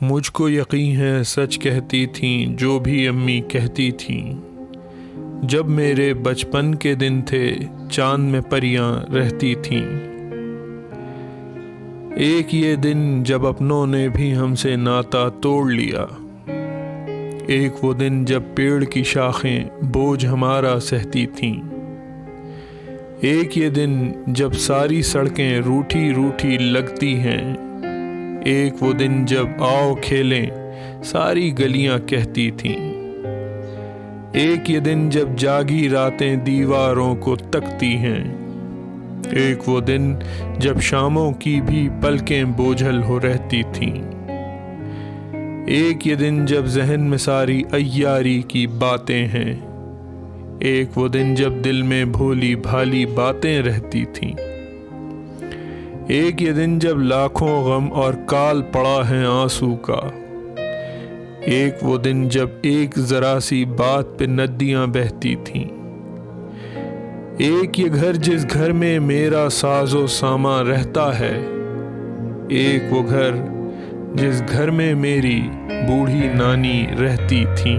مجھ کو یقین ہے سچ کہتی تھیں جو بھی امی کہتی تھیں، جب میرے بچپن کے دن تھے چاند میں پریاں رہتی تھیں۔ ایک یہ دن جب اپنوں نے بھی ہم سے ناتا توڑ لیا، ایک وہ دن جب پیڑ کی شاخیں بوجھ ہمارا سہتی تھیں، ایک یہ دن جب ساری سڑکیں روٹھی روٹھی لگتی ہیں، ایک وہ دن جب آؤ کھیلیں ساری گلیاں کہتی تھیں، ایک یہ دن جب جاگی راتیں دیواروں کو تکتی ہیں، ایک وہ دن جب شاموں کی بھی پلکیں بوجھل ہو رہتی تھیں، ایک یہ دن جب ذہن میں ساری عیاری کی باتیں ہیں، ایک وہ دن جب دل میں بھولی بھالی باتیں رہتی تھیں، ایک یہ دن جب لاکھوں غم اور کال پڑا ہے آنسو کا، ایک وہ دن جب ایک ذرا سی بات پہ ندیاں بہتی تھیں، ایک یہ گھر جس گھر میں میرا ساز و سامان رہتا ہے، ایک وہ گھر جس گھر میں میری بوڑھی نانی رہتی تھیں۔